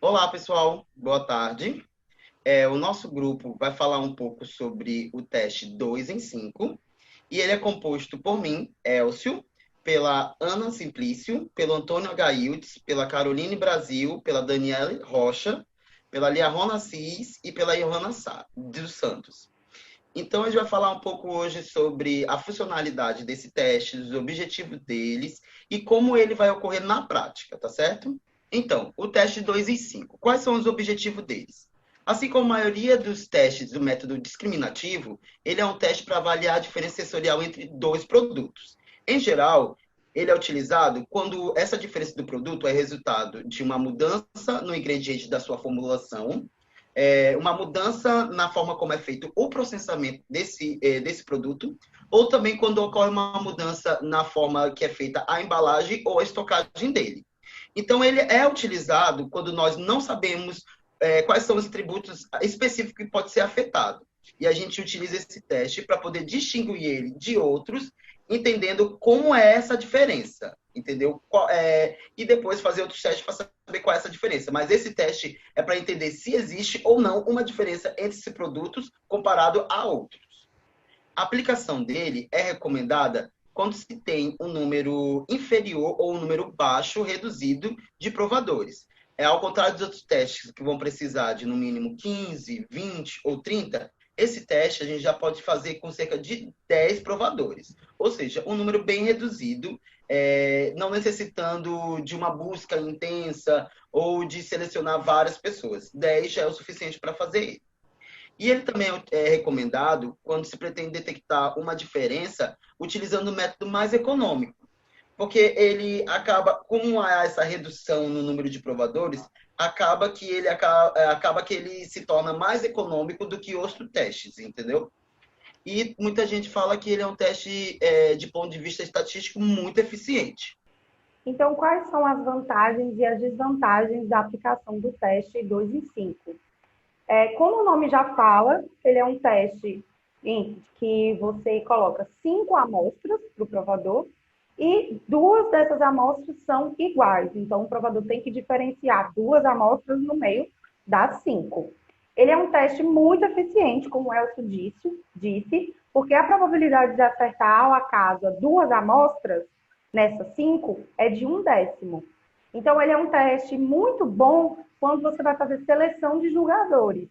Olá, pessoal. Boa tarde. O nosso grupo vai falar um pouco sobre o teste 2 em 5 e ele é composto por mim, Elcio, pela Ana Simplício, pelo Antônio H. Iltz, pela Caroline Brasil, pela Daniele Rocha, pela Liarona Assis e pela Johanna dos Santos. Então, a gente vai falar um pouco hoje sobre a funcionalidade desse teste, os objetivos deles e como ele vai ocorrer na prática, tá certo? Então, o teste 2 e 5. Quais são os objetivos deles? Assim como a maioria dos testes do método discriminativo, ele é um teste para avaliar a diferença sensorial entre dois produtos. Em geral, ele é utilizado quando essa diferença do produto é resultado de uma mudança no ingrediente da sua formulação, uma mudança na forma como é feito o processamento desse produto, ou também quando ocorre uma mudança na forma que é feita a embalagem ou a estocagem dele. Então, ele é utilizado quando nós não sabemos quais são os tributos específicos que pode ser afetado. E a gente utiliza esse teste para poder distinguir ele de outros, entendendo como é essa diferença, entendeu? E depois fazer outros testes para saber qual é essa diferença. Mas esse teste é para entender se existe ou não uma diferença entre esses produtos comparado a outros. A aplicação dele é recomendada quando se tem um número inferior ou um número baixo reduzido de provadores. Ao contrário dos outros testes que vão precisar de no mínimo 15, 20 ou 30, esse teste a gente já pode fazer com cerca de 10 provadores. Ou seja, um número bem reduzido, não necessitando de uma busca intensa ou de selecionar várias pessoas. 10 já é o suficiente para fazer ele. E ele também é recomendado quando se pretende detectar uma diferença utilizando o método mais econômico, porque ele acaba, como há essa redução no número de provadores, acaba que ele se torna mais econômico do que outros testes, entendeu? E muita gente fala que ele é um teste, de ponto de vista estatístico, muito eficiente. Então, quais são as vantagens e as desvantagens da aplicação do teste 2 e 5? Como o nome já fala, ele é um teste em que você coloca 5 amostras para o provador e 2 dessas amostras são iguais. Então, o provador tem que diferenciar 2 amostras no meio das 5. Ele é um teste muito eficiente, como o Elcio disse, porque a probabilidade de acertar ao acaso 2 amostras nessas 5 é de 1/10. Então, ele é um teste muito bom quando você vai fazer seleção de julgadores,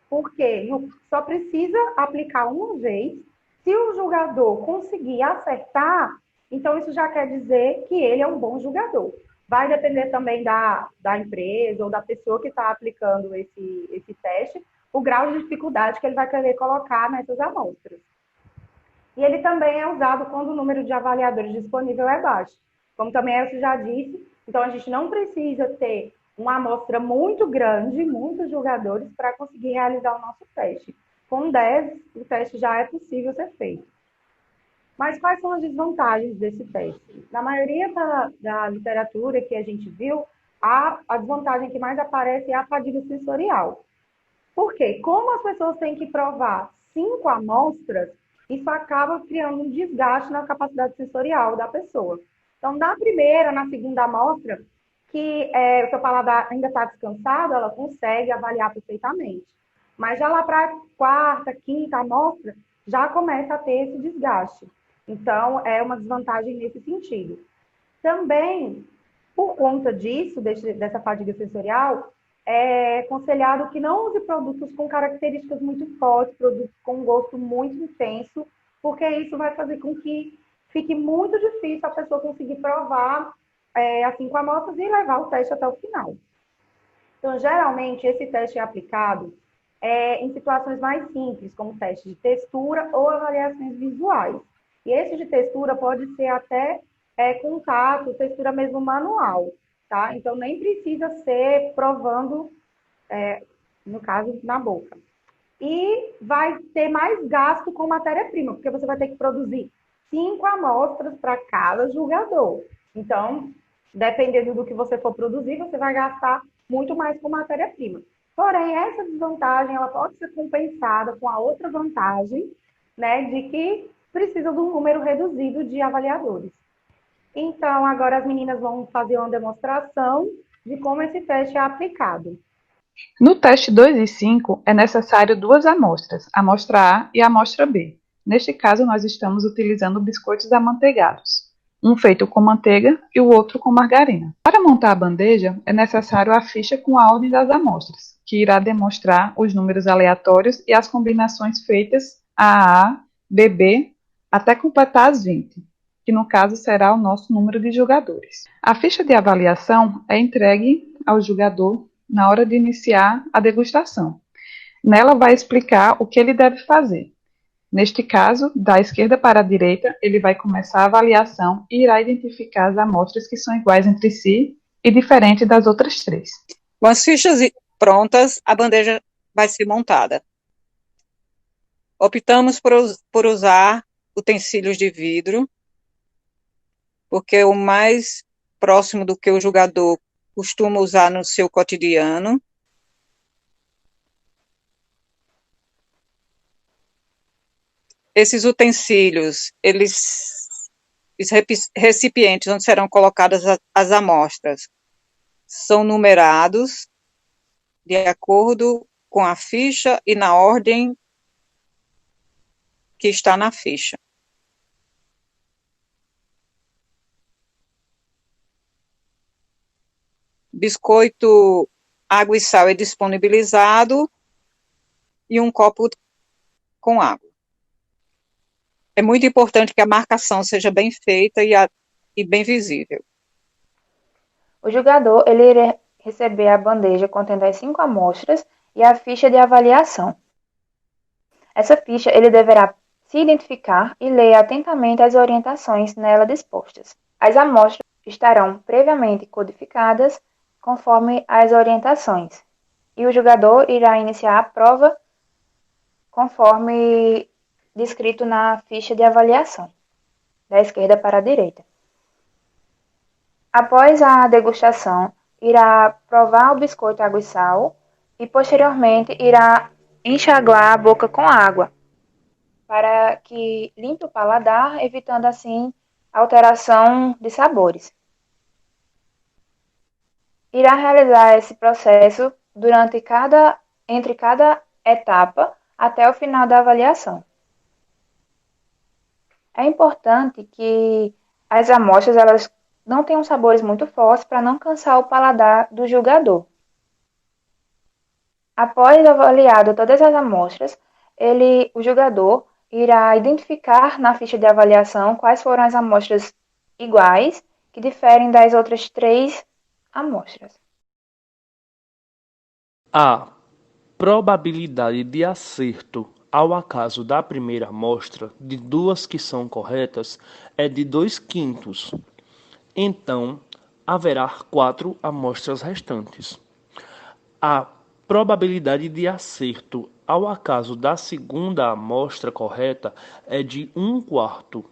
porque só precisa aplicar uma vez. Se o julgador conseguir acertar, então isso já quer dizer que ele é um bom julgador. Vai depender também da empresa ou da pessoa que está aplicando esse teste, o grau de dificuldade que ele vai querer colocar nessas amostras. E ele também é usado quando o número de avaliadores disponível é baixo. Como também eu já disse, então a gente não precisa ter uma amostra muito grande, muitos jogadores, para conseguir realizar o nosso teste. Com 10, o teste já é possível ser feito. Mas quais são as desvantagens desse teste? Na maioria da literatura que a gente viu, a desvantagem que mais aparece é a fadiga sensorial. Por quê? Como as pessoas têm que provar 5 amostras, isso acaba criando um desgaste na capacidade sensorial da pessoa. Então, na primeira, na segunda amostra, que o seu paladar ainda está descansado, ela consegue avaliar perfeitamente. Mas já lá para a quarta, quinta amostra, já começa a ter esse desgaste. Então, é uma desvantagem nesse sentido. Também, por conta disso, dessa fadiga sensorial, é aconselhado que não use produtos com características muito fortes, produtos com gosto muito intenso, porque isso vai fazer com que fique muito difícil a pessoa conseguir provar as 5 amostras e levar o teste até o final. Então, geralmente, esse teste é aplicado em situações mais simples, como teste de textura ou avaliações visuais. E esse de textura pode ser até contato, textura mesmo manual, tá? Então, nem precisa ser provando, no caso, na boca. E vai ter mais gasto com matéria-prima, porque você vai ter que produzir 5 amostras para cada julgador. Então, dependendo do que você for produzir, você vai gastar muito mais com matéria-prima. Porém, essa desvantagem ela pode ser compensada com a outra vantagem, né, de que precisa de um número reduzido de avaliadores. Então, agora as meninas vão fazer uma demonstração de como esse teste é aplicado. No teste 2 e 5, é necessário duas amostras, a amostra A e a amostra B. Neste caso, nós estamos utilizando biscoitos amanteigados, um feito com manteiga e o outro com margarina. Para montar a bandeja, é necessário a ficha com a ordem das amostras, que irá demonstrar os números aleatórios e as combinações feitas AA, BB, até completar as 20, que no caso será o nosso número de jogadores. A ficha de avaliação é entregue ao jogador na hora de iniciar a degustação. Nela vai explicar o que ele deve fazer. Neste caso, da esquerda para a direita, ele vai começar a avaliação e irá identificar as amostras que são iguais entre si e diferentes das outras três. Com as fichas prontas, a bandeja vai ser montada. Optamos por usar utensílios de vidro, porque é o mais próximo do que o jogador costuma usar no seu cotidiano. Esses utensílios, os recipientes onde serão colocadas as amostras, são numerados de acordo com a ficha e na ordem que está na ficha. Biscoito, água e sal é disponibilizado e um copo com água. É muito importante que a marcação seja bem feita e bem visível. O jogador ele irá receber a bandeja contendo as 5 amostras e a ficha de avaliação. Essa ficha ele deverá se identificar e ler atentamente as orientações nela dispostas. As amostras estarão previamente codificadas conforme as orientações, e o jogador irá iniciar a prova conforme descrito na ficha de avaliação, da esquerda para a direita. Após a degustação, irá provar o biscoito água e sal e, posteriormente, irá enxaguar a boca com água, para que limpe o paladar, evitando, assim, alteração de sabores. Irá realizar esse processo entre cada etapa até o final da avaliação. É importante que as amostras elas não tenham sabores muito fortes para não cansar o paladar do jogador. Após avaliado todas as amostras, o jogador irá identificar na ficha de avaliação quais foram as amostras iguais que diferem das outras 3 amostras. A probabilidade de acerto ao acaso da primeira amostra de 2 que são corretas é de 2/5. Então, haverá 4 amostras restantes. A probabilidade de acerto ao acaso da segunda amostra correta é de 1/4.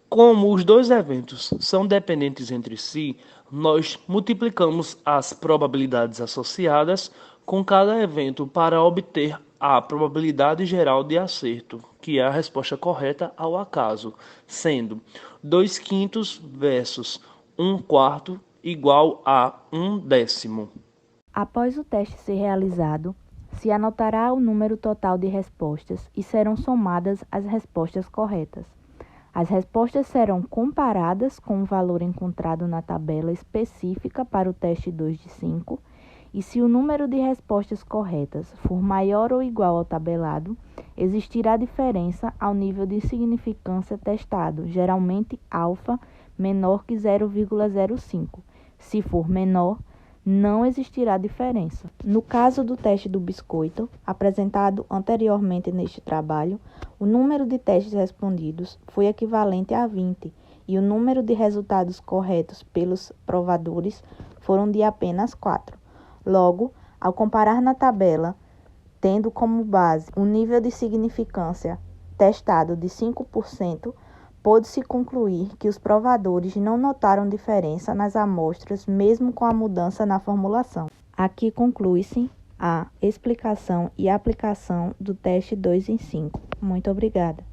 Como os dois eventos são dependentes entre si, nós multiplicamos as probabilidades associadas com cada evento para obter a probabilidade geral de acerto, que é a resposta correta ao acaso, sendo 2/5 versus 1/4 igual a 1/10. Após o teste ser realizado, se anotará o número total de respostas e serão somadas as respostas corretas. As respostas serão comparadas com o valor encontrado na tabela específica para o teste 2 de 5, e se o número de respostas corretas for maior ou igual ao tabelado, existirá diferença ao nível de significância testado, geralmente alfa menor que 0,05. Se for menor, não existirá diferença. No caso do teste do biscoito, apresentado anteriormente neste trabalho, o número de testes respondidos foi equivalente a 20 e o número de resultados corretos pelos provadores foram de apenas 4. Logo, ao comparar na tabela, tendo como base o nível de significância testado de 5%, pôde-se concluir que os provadores não notaram diferença nas amostras, mesmo com a mudança na formulação. Aqui conclui-se a explicação e aplicação do teste 2 em 5. Muito obrigada.